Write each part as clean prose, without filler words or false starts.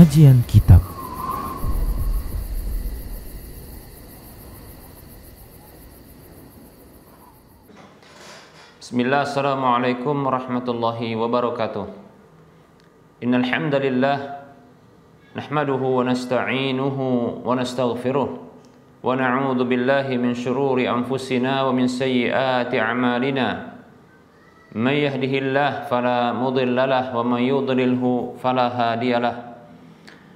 Pengajian Kitab. Bismillah, assalamualaikum warahmatullahi wabarakatuh. Innal hamdalillah nahmaduhu wa nasta'inuhu wa nastaghfiruh wa na'udzu billahi min shururi anfusina wa min sayyiati a'malina. May yahdihillahu fala mudilla lahu wa may yudlilhu fala hadiyalah.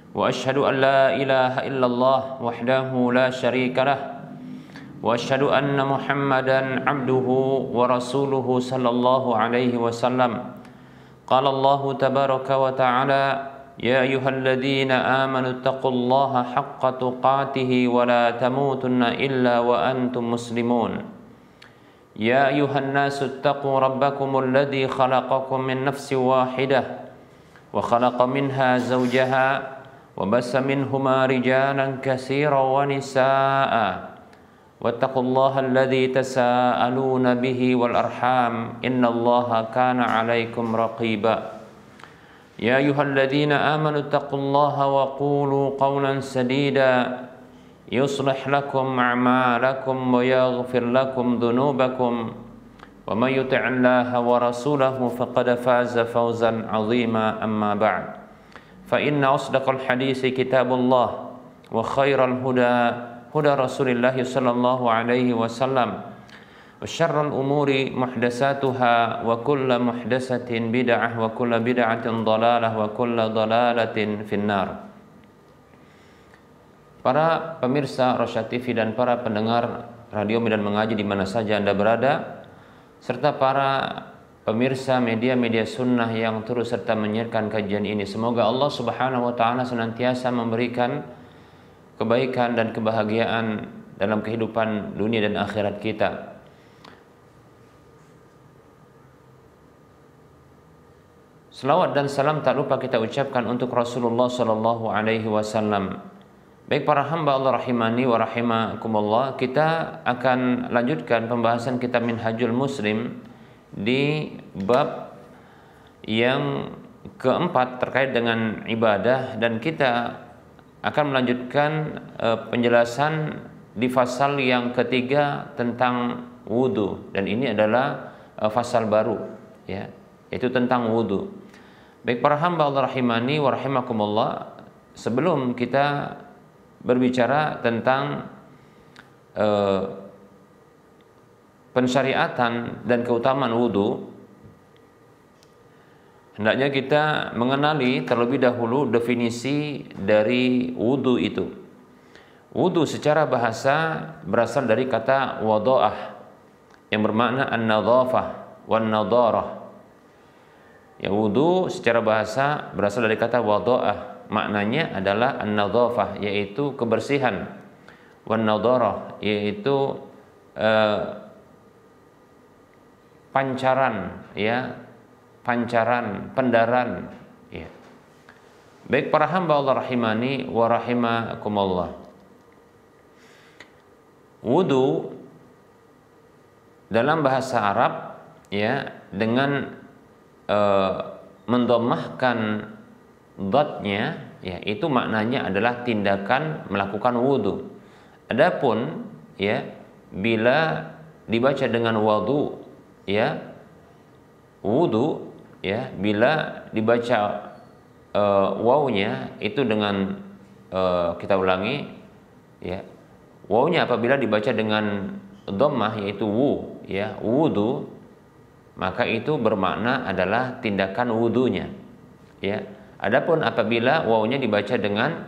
Wa asyhadu an la ilaha illallah wahdahu la syarika lah. Wa asyhadu anna Muhammadan abduhu wa rasuluhu sallallahu alaihi wasallam. Qala Allah tabaraka wa ta'ala, ya ayyuhalladzina amanu taqullaha haqqa tuqatih wa la tamutunna illa wa antum muslimun. Ya ayyuhan nasu taqu rabbakumul ladzi khalaqakum min nafsin wahidah wa khalaqa minha zawjaha wa bassa minhuma rijalan katsiran wa nisaa'a. Wattaqullaha alladzi tasaaluna bihi wal arham innallaha kana 'alaikum raqiba. Ya ayyuhalladzina amanu taqullaha wa qulu qawlan sadida yuslih lakum a'malakum wa yaghfir lakum dhunubakum wa may yuti'illaha wa rasulahu faqad faza fawzan 'azima. Amma ba'd. Fa inna asdaqal haditsi kitabullah wa khairal huda huda Rasulillah sallallahu alaihi wasallam wa syarrul umuri muhdatsatuha wa kullu muhdatsatin bid'ah wa kullu bid'atin dhalalah wa kullu dhalalatin finnar. Para pemirsa Rosyad TV dan para pendengar radio Medan Mengaji di mana saja Anda berada, serta para pemirsa media-media sunnah yang terus serta menyiarkan kajian ini, semoga Allah Subhanahu wa taala senantiasa memberikan kebaikan dan kebahagiaan dalam kehidupan dunia dan akhirat kita. Selawat dan salam tak lupa kita ucapkan untuk Rasulullah sallallahu alaihi wasallam. Baik para hamba Allah rahimani wa rahimakumullah, kita akan lanjutkan pembahasan kitab Minhajul Muslim di bab yang keempat terkait dengan ibadah, dan kita akan melanjutkan penjelasan di fasal yang ketiga tentang wudu, dan ini adalah fasal baru, ya, yaitu tentang wudu. Baik para hamba Allah rahimani wa rahimakumullah, sebelum kita berbicara tentang pensyariatan dan keutamaan wudu, hendaknya kita mengenali terlebih dahulu definisi dari wudu itu. Wudu secara bahasa berasal dari kata wada'ah yang bermakna an-nadhafah wan-nadharah. Ya, wudu secara bahasa berasal dari kata wada'ah, maknanya adalah an-nadhafah, yaitu kebersihan, wan-nadharah, yaitu pancaran, ya, pancaran, pendaran, ya. Baik para hamba Allah rahimani wa rahimakumullah, wudu dalam bahasa Arab, ya, dengan mendomahkan dhatnya, ya, itu maknanya adalah tindakan melakukan wudu. Adapun, ya, bila dibaca dengan wudu, ya, wudu, ya, bila dibaca wawnya itu dengan kita ulangi, ya, wawnya apabila dibaca dengan dhammah yaitu wu, ya, wudu, maka itu bermakna adalah tindakan wudunya, ya. Adapun apabila wawnya dibaca dengan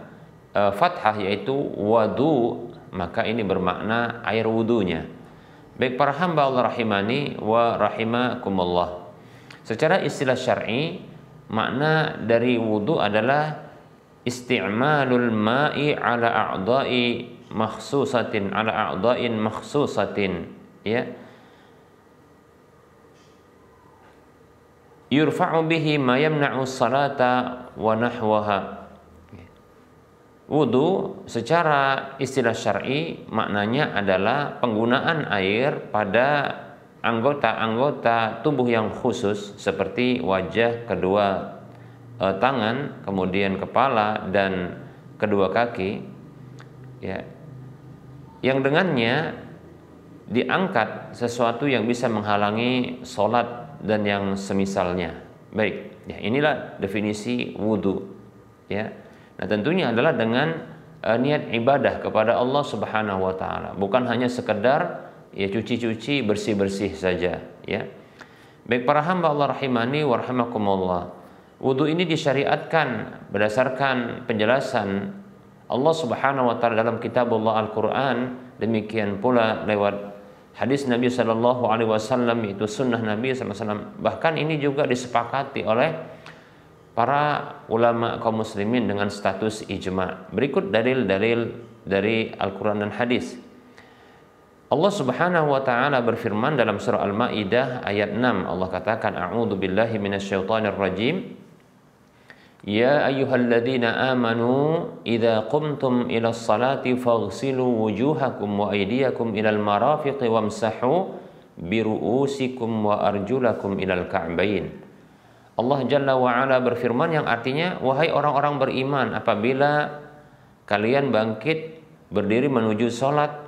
fathah yaitu wadu, maka ini bermakna air wudunya. Baik para hamba Allah rahimani wa rahimakumullah, secara istilah syar'i, makna dari wudu adalah isti'malul ma'i ala a'dha'i makhsusatin, ala a'dha'in makhsusatin, ya, yurfa'u bihi ma yamna'u salata wa nahwaha. Wudu secara istilah syar'i maknanya adalah penggunaan air pada anggota-anggota tubuh yang khusus seperti wajah, kedua tangan, kemudian kepala dan kedua kaki, ya, yang dengannya diangkat sesuatu yang bisa menghalangi sholat dan yang semisalnya. Baik, ya, inilah definisi wudu. Ya, nah tentunya adalah dengan niat ibadah kepada Allah Subhanahu Wa Taala, bukan hanya sekedar ya cuci-cuci bersih-bersih saja. Ya, baik para hamba Allah rahimani wa rahimakumullah. Wudu ini disyariatkan berdasarkan penjelasan Allah Subhanahu wa taala dalam kitabullah Al-Qur'an, demikian pula lewat hadis Nabi sallallahu alaihi wasallam, itu sunnah Nabi sallallahu alaihi wasallam. Bahkan ini juga disepakati oleh para ulama kaum muslimin dengan status ijma. Berikut dalil-dalil dari Al-Qur'an dan hadis. Allah Subhanahu wa taala berfirman dalam surah Al-Maidah ayat 6. Allah katakan, a'udzu billahi minasyaitonir rajim. Ya ayyuhalladzina amanu idza qumtum ilas salati faghsilu wujuhakum wa aydiyakum ilal marafiqi wamsahu biru'usikum wa arjulakum ilal ka'bain. Allah Jalla wa Ala berfirman yang artinya, wahai orang-orang beriman, apabila kalian bangkit berdiri menuju salat,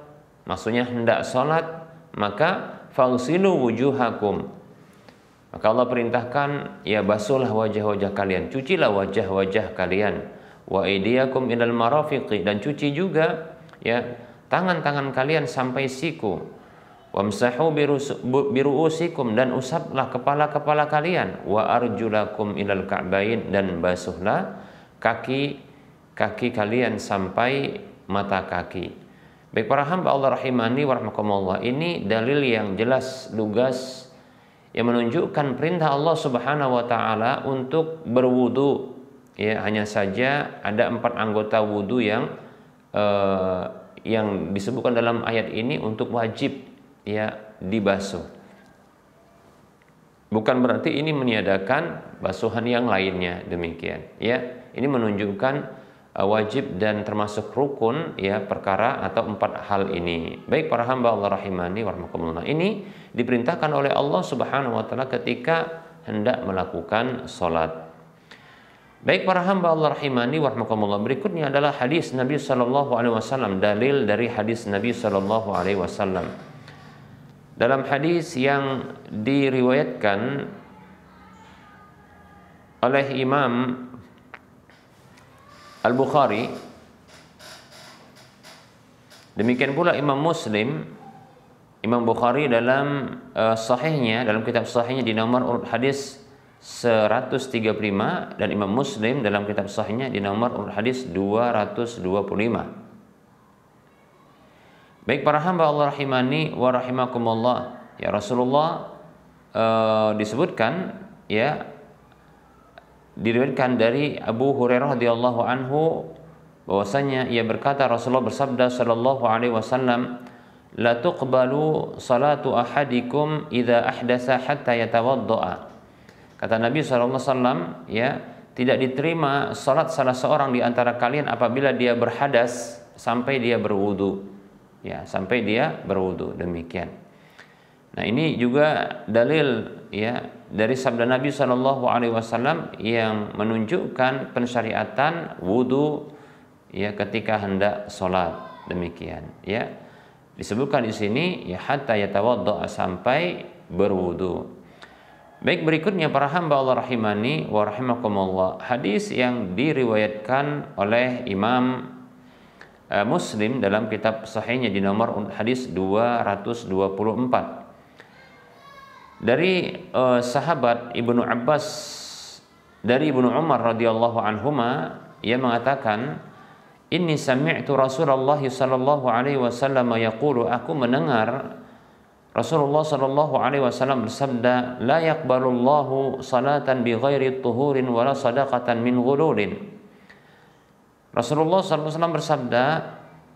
maksudnya hendak salat, maka faghsilu wujuhakum. Maka Allah perintahkan, ya basuhlah wajah-wajah kalian, cucilah wajah-wajah kalian, wa aydiyakum ilal marafiqi, dan cuci juga ya tangan-tangan kalian sampai siku, wamsahu biru'usikum, dan usaplah kepala-kepala kalian, wa arjulakum ilal ka'bain, dan basuhlah kaki kalian sampai mata kaki. Baik para hamba Allah rahimani wa rahmakumullah, ini dalil yang jelas lugas yang menunjukkan perintah Allah Subhanahu wa taala untuk berwudu. Ya, hanya saja ada 4 anggota wudu yang disebutkan dalam ayat ini untuk wajib ya dibasuh. Bukan berarti ini meniadakan basuhan yang lainnya, demikian. Ya, ini menunjukkan wajib dan termasuk rukun ya perkara atau 4 hal ini. Baik para hamba Allah rahimani wa rahmakumullah, ini diperintahkan oleh Allah Subhanahu wa taala ketika hendak melakukan salat. Baik para hamba Allah rahimani wa rahmakumullah, berikutnya adalah hadis Nabi sallallahu alaihi wasallam, dalil dari hadis Nabi sallallahu alaihi wasallam. Dalam hadis yang diriwayatkan oleh Imam Al-Bukhari, demikian pula Imam Muslim. Imam Bukhari dalam sahihnya, dalam kitab sahihnya di nomor urut hadis 135, dan Imam Muslim dalam kitab sahihnya di nomor urut hadis 225. Baik para hamba Allah rahimani wa rahimakumullah, ya Rasulullah disebutkan ya, diriwayatkan dari Abu Hurairah radhiyallahu anhu bahwasanya ia berkata, Rasulullah bersabda sallallahu alaihi wasallam, la tuqbalu salatu ahadikum idza ahdatsa hatta yatawaddaa. Kata Nabi sallallahu alaihi wasallam, ya, tidak diterima salat salah seorang di antara kalian apabila dia berhadas sampai dia berwudu. Ya, sampai dia berwudu, demikian. Nah, ini juga dalil ya dari sabda Nabi Shallallahu Alaihi Wasallam yang menunjukkan pensyariatan wudu ya ketika hendak sholat, demikian. Ya, disebutkan di sini ya hatta yatawadda, sampai berwudu. Baik, berikutnya para hamba Allah rahimani wa rahimakumullah, hadis yang diriwayatkan oleh Imam Muslim dalam kitab sahihnya di nomor hadis 224. Dari sahabat Ibnu Abbas, dari Ibnu Umar radhiyallahu anhuma, ia mengatakan, inni sami'tu Rasulullah sallallahu alaihi wasallam yaqulu, aku mendengar Rasulullah sallallahu alaihi wasallam bersabda, la yaqbalullahu salatan bighairi tuhurin wala sadaqatan min ghululin. Rasulullah sallallahu alaihi wasallam bersabda,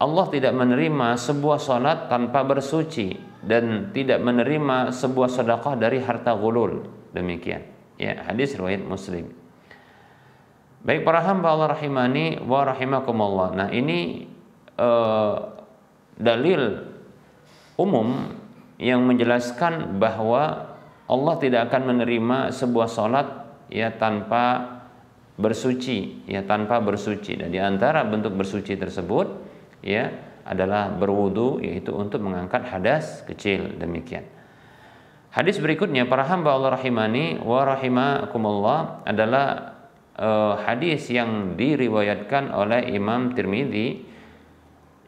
Allah tidak menerima sebuah salat tanpa bersuci dan tidak menerima sebuah sedekah dari harta ghulul. Demikian. Ya, hadis riwayat Muslim. Baik para hamba Allah rahimani wa rahimakumullah. Nah, ini dalil umum yang menjelaskan bahwa Allah tidak akan menerima sebuah salat ya tanpa bersuci, ya, tanpa bersuci. Dan di antara bentuk bersuci tersebut, ya, adalah berwudu, yaitu untuk mengangkat hadas kecil. Demikian. Hadis berikutnya, para hamba Allah rahimani wa rahimakumullah, adalah hadis yang diriwayatkan oleh Imam Tirmidzi,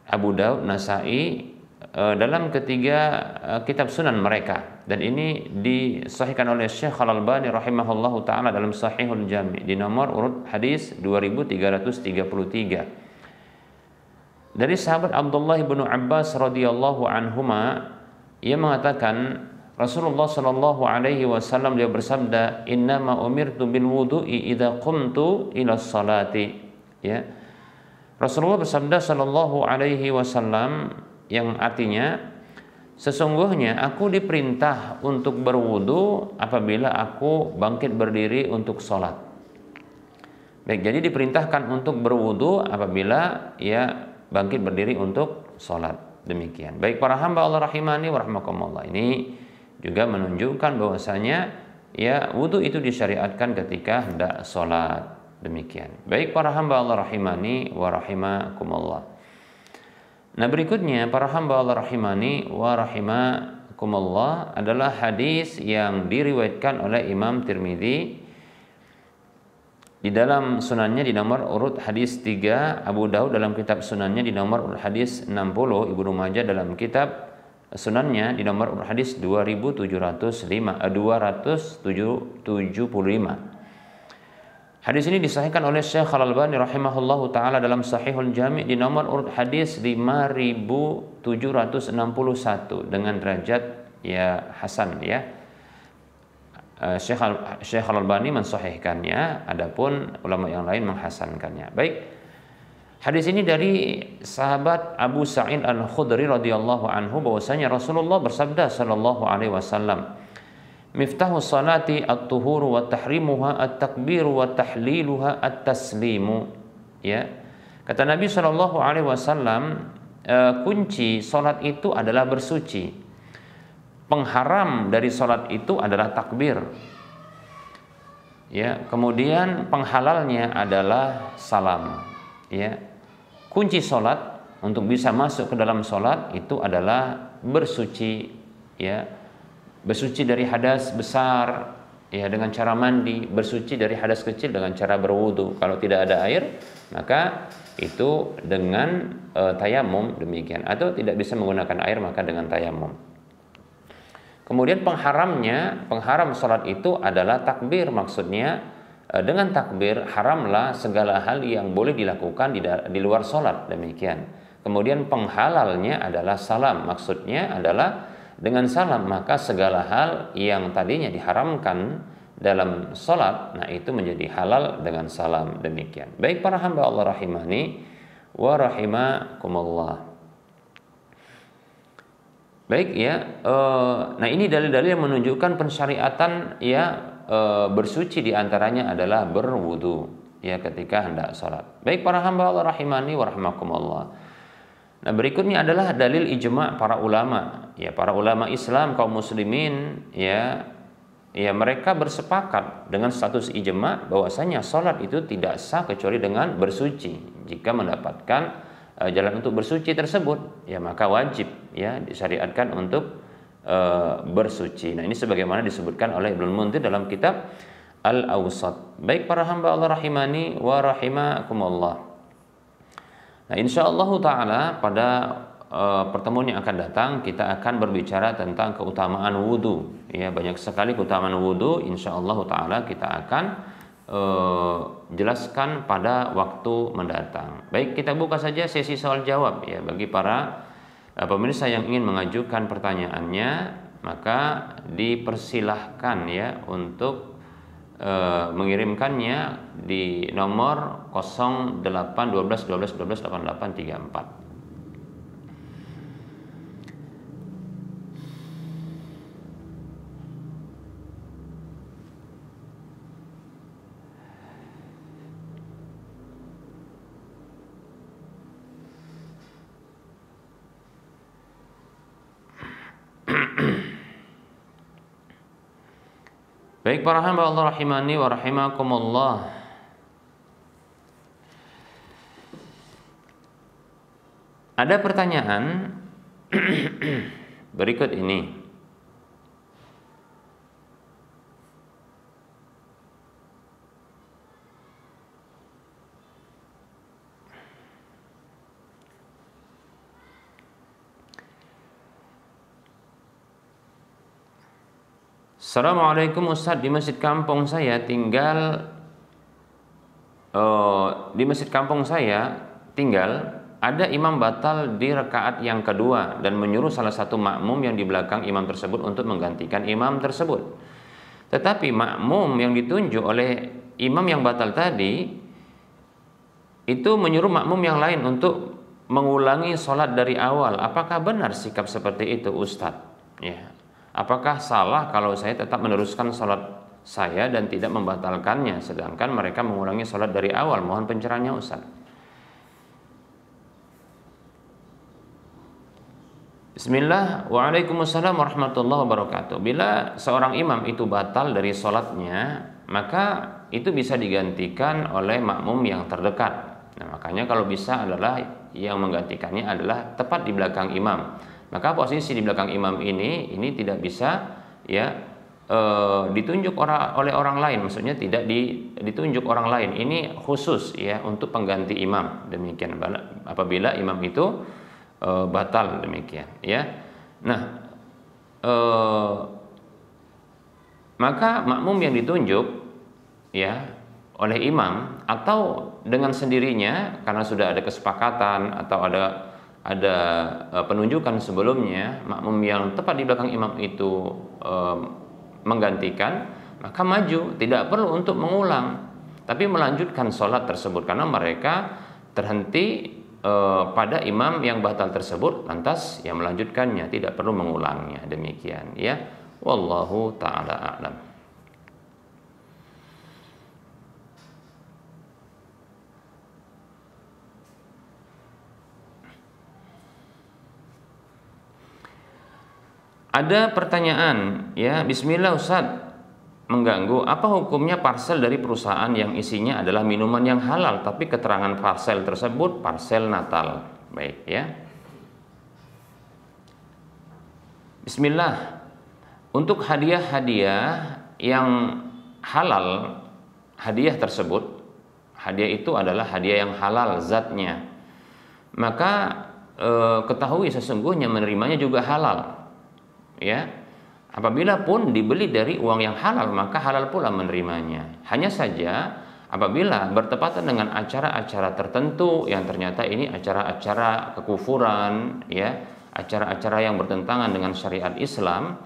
Abu Daud, Nasai dalam ketiga kitab sunan mereka, dan ini disahihkan oleh Syekh Al-Albani rahimahullahu taala dalam Sahihul Jami' di nomor urut hadis 2333. Dari sahabat Abdullah bin Abbas radhiyallahu anhuma, ia mengatakan Rasulullah sallallahu alaihi wasallam dia bersabda, "Innama umirtu bil wudu'i idza qumtu ila sholati." Ya. Rasulullah bersabda sallallahu alaihi wasallam, yang artinya sesungguhnya aku diperintah untuk berwudu apabila aku bangkit berdiri untuk sholat. Baik, jadi diperintahkan untuk berwudu apabila ia bangkit berdiri untuk sholat. Demikian. Baik para hamba Allah rahimani wa rahimakumullah, ini juga menunjukkan bahwasanya ya wudu itu disyariatkan ketika hendak sholat. Demikian. Baik para hamba Allah rahimani wa rahimakumullah. Nah, berikutnya para hamba Allah rahimani wa rahimakumullah adalah hadis yang diriwayatkan oleh Imam Tirmidzi di dalam sunannya di nomor urut hadis 3, Abu Daud dalam kitab sunannya di nomor urut hadis 60, Ibnu Majah dalam kitab sunannya di nomor urut hadis 2775. Hadis ini disahihkan oleh Syekh Al-Albani rahimahullahu taala dalam Sahihul Jami' di nomor urut hadis 5761 dengan derajat ya hasan, ya. Syekh Al-Albani mensahihkannya, adapun ulama yang lain menghasankannya. Baik. Hadis ini dari sahabat Abu Sa'id Al-Khudri radhiyallahu anhu bahwasanya Rasulullah bersabda sallallahu alaihi wasallam, "Miftahu salati at-tuhuru wa tahrimuha at-takbiru wa tahliluha at-taslimu." Ya. Kata Nabi sallallahu alaihi wasallam, kunci salat itu adalah bersuci. Pengharam dari salat itu adalah takbir. Ya, kemudian penghalalnya adalah salam. Ya. Kunci salat untuk bisa masuk ke dalam salat itu adalah bersuci, ya. Bersuci dari hadas besar ya dengan cara mandi, bersuci dari hadas kecil dengan cara berwudu. Kalau tidak ada air, maka itu dengan tayamum, demikian. Atau tidak bisa menggunakan air, maka dengan tayamum. Kemudian pengharam salat itu adalah takbir, maksudnya dengan takbir haramlah segala hal yang boleh dilakukan di luar salat, demikian. Kemudian penghalalnya adalah salam, maksudnya adalah dengan salam maka segala hal yang tadinya diharamkan dalam salat, nah itu menjadi halal dengan salam, demikian. Baik para hamba Allah rahimani wa rahimakumullah. Baik ya, nah ini dalil-dalil yang menunjukkan pensyariatan ya bersuci, diantaranya adalah berwudu ya ketika hendak salat. Baik para hamba Allah rahimani wa rahimakumullah. Nah, berikutnya adalah dalil ijma' para ulama. Ya, para ulama Islam kaum muslimin ya mereka bersepakat dengan status ijma' bahwasanya salat itu tidak sah kecuali dengan bersuci. Jika mendapatkan jalan untuk bersuci tersebut, ya maka wajib ya disyariatkan untuk bersuci. Nah, ini sebagaimana disebutkan oleh Ibnu Munzir dalam kitab Al-Awsat. Baik para hamba Allah rahimani wa rahimakumullah. Nah, insyaallah ta'ala pada pertemuan yang akan datang kita akan berbicara tentang keutamaan wudu. Ya, banyak sekali keutamaan wudu. Insyaallah ta'ala kita akan jelaskan pada waktu mendatang. Baik, kita buka saja sesi soal jawab ya bagi para pemirsa yang ingin mengajukan pertanyaannya, maka dipersilahkan ya untuk mengirimkannya di nomor 08 12 12 12 88 34. Baik para hamba Allah rahimani wa rahimakumullah. Ada pertanyaan berikut ini. Assalamualaikum Ustadz, di masjid kampung saya tinggal ada imam batal di rakaat yang kedua dan menyuruh salah satu makmum yang di belakang imam tersebut untuk menggantikan imam tersebut. Tetapi makmum yang ditunjuk oleh imam yang batal tadi itu menyuruh makmum yang lain untuk mengulangi sholat dari awal. Apakah benar sikap seperti itu Ustadz? Ya. Apakah salah kalau saya tetap meneruskan sholat saya dan tidak membatalkannya, sedangkan mereka mengulangi sholat dari awal? Mohon pencerahannya Ustaz. Bismillah, waalaikumsalam warahmatullahi wabarakatuh. Bila seorang imam itu batal dari sholatnya, maka itu bisa digantikan oleh makmum yang terdekat. Nah, makanya kalau bisa adalah yang menggantikannya adalah tepat di belakang imam. Maka posisi di belakang imam ini tidak bisa ditunjuk oleh orang lain, maksudnya tidak ditunjuk orang lain. Ini khusus ya untuk pengganti imam. Demikian apabila imam itu batal, demikian ya. Nah, maka makmum yang ditunjuk ya oleh imam atau dengan sendirinya karena sudah ada kesepakatan atau ada penunjukan sebelumnya, makmum yang tepat di belakang imam itu menggantikan, maka maju, tidak perlu untuk mengulang, tapi melanjutkan sholat tersebut karena mereka terhenti pada imam yang batal tersebut, lantas yang melanjutkannya, tidak perlu mengulangnya. Demikian ya, wallahu ta'ala a'lam. Ada pertanyaan ya, bismillah Ustaz, mengganggu, apa hukumnya parsel dari perusahaan yang isinya adalah minuman yang halal tapi keterangan parsel tersebut parsel Natal? Baik ya. Bismillah, untuk hadiah-hadiah yang halal, hadiah tersebut, hadiah itu adalah hadiah yang halal zatnya, maka ketahui sesungguhnya menerimanya juga halal. Ya, apabila pun dibeli dari uang yang halal, maka halal pula menerimanya. Hanya saja apabila bertepatan dengan acara-acara tertentu yang ternyata ini acara-acara kekufuran, ya, acara-acara yang bertentangan dengan syariat Islam,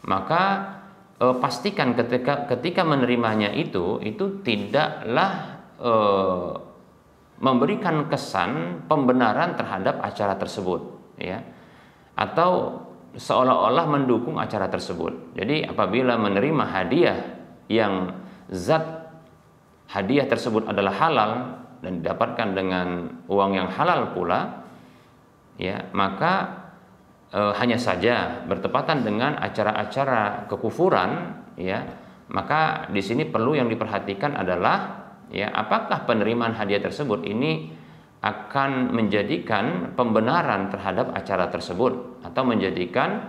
maka pastikan ketika menerimanya itu tidaklah memberikan kesan pembenaran terhadap acara tersebut, ya, atau seolah-olah mendukung acara tersebut. Jadi apabila menerima hadiah yang zat hadiah tersebut adalah halal dan didapatkan dengan uang yang halal pula, ya, maka hanya saja bertepatan dengan acara-acara kekufuran, ya, maka di sini perlu yang diperhatikan adalah ya, apakah penerimaan hadiah tersebut ini akan menjadikan pembenaran terhadap acara tersebut atau menjadikan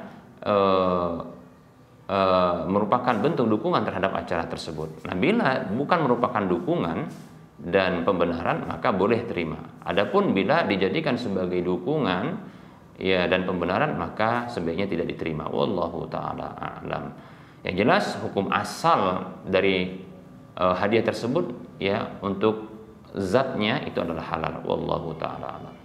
merupakan bentuk dukungan terhadap acara tersebut. Nah, bila bukan merupakan dukungan dan pembenaran, maka boleh terima. Adapun bila dijadikan sebagai dukungan ya dan pembenaran, maka sebaiknya tidak diterima. Wallahu ta'ala a'lam. Yang jelas hukum asal dari hadiah tersebut ya untuk zatnya itu adalah halal. Wallahu ta'ala a'lam.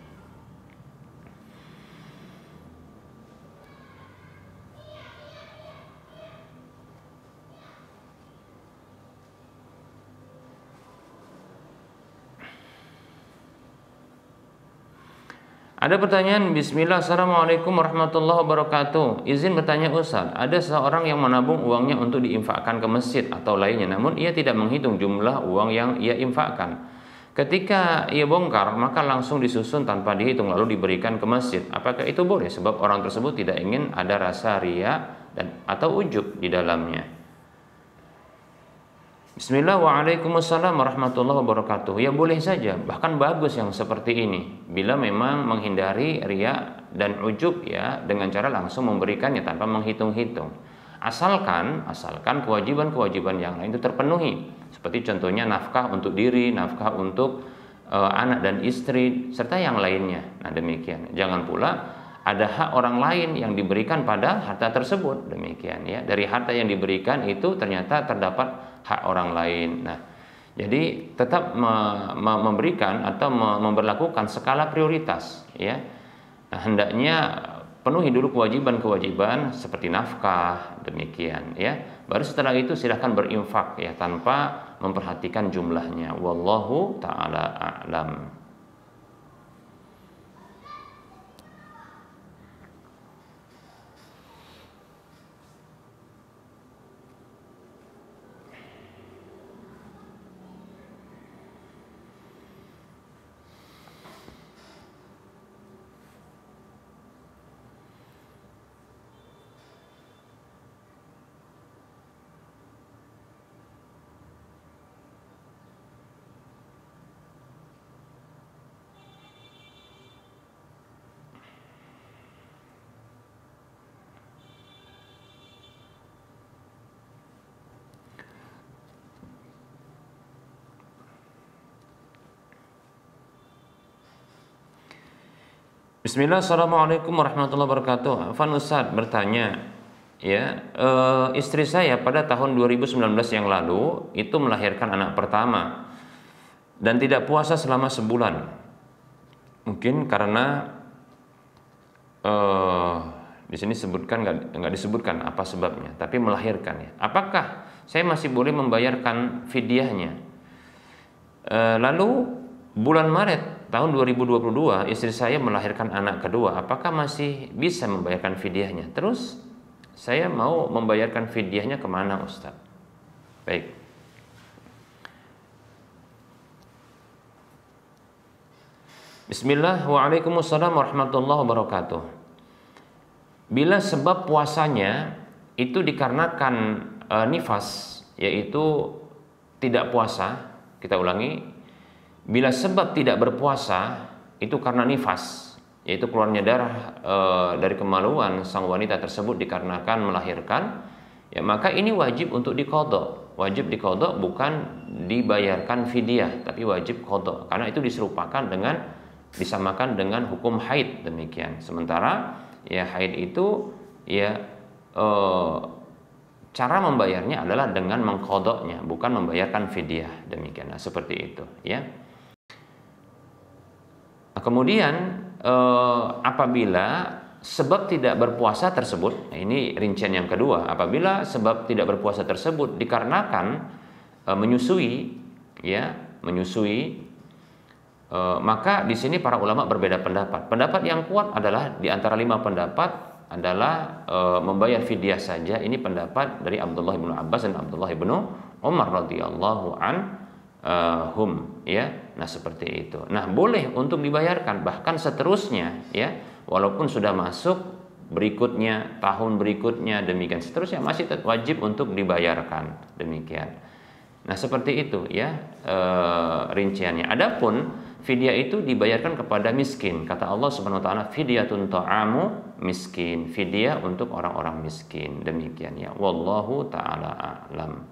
Ada pertanyaan, bismillah, assalamualaikum warahmatullahi wabarakatuh. Izin bertanya Ustaz, ada seorang yang menabung uangnya untuk diinfakkan ke masjid atau lainnya, namun ia tidak menghitung jumlah uang yang ia infakkan. Ketika ia bongkar, maka langsung disusun tanpa dihitung lalu diberikan ke masjid. Apakah itu boleh? Sebab orang tersebut tidak ingin ada rasa riya atau ujub di dalamnya. Bismillah, waalaikumsalam warahmatullahi wabarakatuh. Ya boleh saja, bahkan bagus yang seperti ini. Bila memang menghindari riya dan ujub ya dengan cara langsung memberikannya tanpa menghitung-hitung. Asalkan kewajiban-kewajiban yang lain itu terpenuhi. Seperti contohnya nafkah untuk diri, nafkah untuk anak dan istri serta yang lainnya. Nah, demikian. Jangan pula ada hak orang lain yang diberikan pada harta tersebut, demikian ya. Dari harta yang diberikan itu ternyata terdapat hak orang lain. Nah, jadi tetap memberikan atau memberlakukan skala prioritas ya. Nah, hendaknya penuhi dulu kewajiban-kewajiban seperti nafkah, demikian ya. Baru setelah itu silahkan berinfak ya tanpa memperhatikan jumlahnya. Wallahu taala a'lam. Bismillah, assalamualaikum warahmatullahi wabarakatuh. Afan Ustadz bertanya, ya istri saya pada tahun 2019 yang lalu itu melahirkan anak pertama dan tidak puasa selama sebulan. Mungkin karena di sini sebutkan nggak disebutkan apa sebabnya, tapi melahirkan ya. Apakah saya masih boleh membayarkan fidyahnya? Lalu bulan Maret tahun 2022 istri saya melahirkan anak kedua, apakah masih bisa membayarkan fidyahnya? Terus saya mau membayarkan fidyahnya kemana, Ustaz? Baik. Bismillah, waalaikumsalam warahmatullahi wabarakatuh. Bila sebab puasanya itu dikarenakan nifas, yaitu tidak puasa, kita ulangi. Bila sebab tidak berpuasa itu karena nifas, yaitu keluarnya darah dari kemaluan sang wanita tersebut dikarenakan melahirkan, ya maka ini wajib untuk diqadha. Wajib diqadha, bukan dibayarkan fidyah, tapi wajib qadha, karena itu disamakan dengan hukum haid, demikian. Sementara ya haid itu ya cara membayarnya adalah dengan mengqadhanya, bukan membayarkan fidyah, demikian. Nah, seperti itu ya. Kemudian apabila sebab tidak berpuasa tersebut, nah ini rincian yang kedua, apabila sebab tidak berpuasa tersebut dikarenakan menyusui, maka di sini para ulama berbeda pendapat. Pendapat yang kuat adalah di antara 5 pendapat adalah membayar fidyah saja. Ini pendapat dari Abdullah bin Abbas dan Abdullah bin Umar radhiyallahu anhum ya. Nah, seperti itu. Nah, boleh untuk dibayarkan bahkan seterusnya ya, walaupun sudah masuk berikutnya, tahun berikutnya, demikian seterusnya masih wajib untuk dibayarkan, demikian. Nah, seperti itu ya rinciannya. Adapun fidyah itu dibayarkan kepada miskin. Kata Allah Subhanahu wa taala, fidyatun ta'amu miskin. Fidyah untuk orang-orang miskin, demikian ya. Wallahu taala a'lam.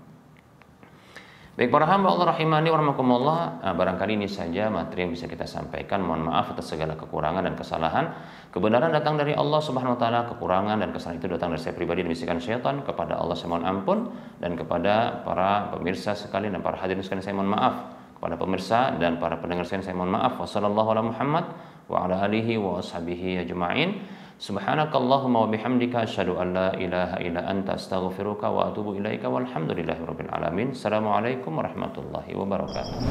Baik para hamba Allah rahimani wa rahmakumullah, barangkali ini saja materi yang bisa kita sampaikan. Mohon maaf atas segala kekurangan dan kesalahan. Kebenaran datang dari Allah Subhanahu wa taala, kekurangan dan kesalahan itu datang dari saya pribadi dan bisikan syaitan. Kepada Allah saya mohon ampun, dan kepada para pemirsa sekalian dan para hadirin sekalian saya mohon maaf. Kepada pemirsa dan para pendengar sekalian saya mohon maaf. Wassallallahu ala Muhammad wa ala alihi wa ashabihi ajma'in. Subhanakallahumma wa bihamdika asyhadu an la ilaha illa anta astaghfiruka wa atubu ilaika walhamdulillahirabbil alamin. Assalamualaikum warahmatullahi wabarakatuh.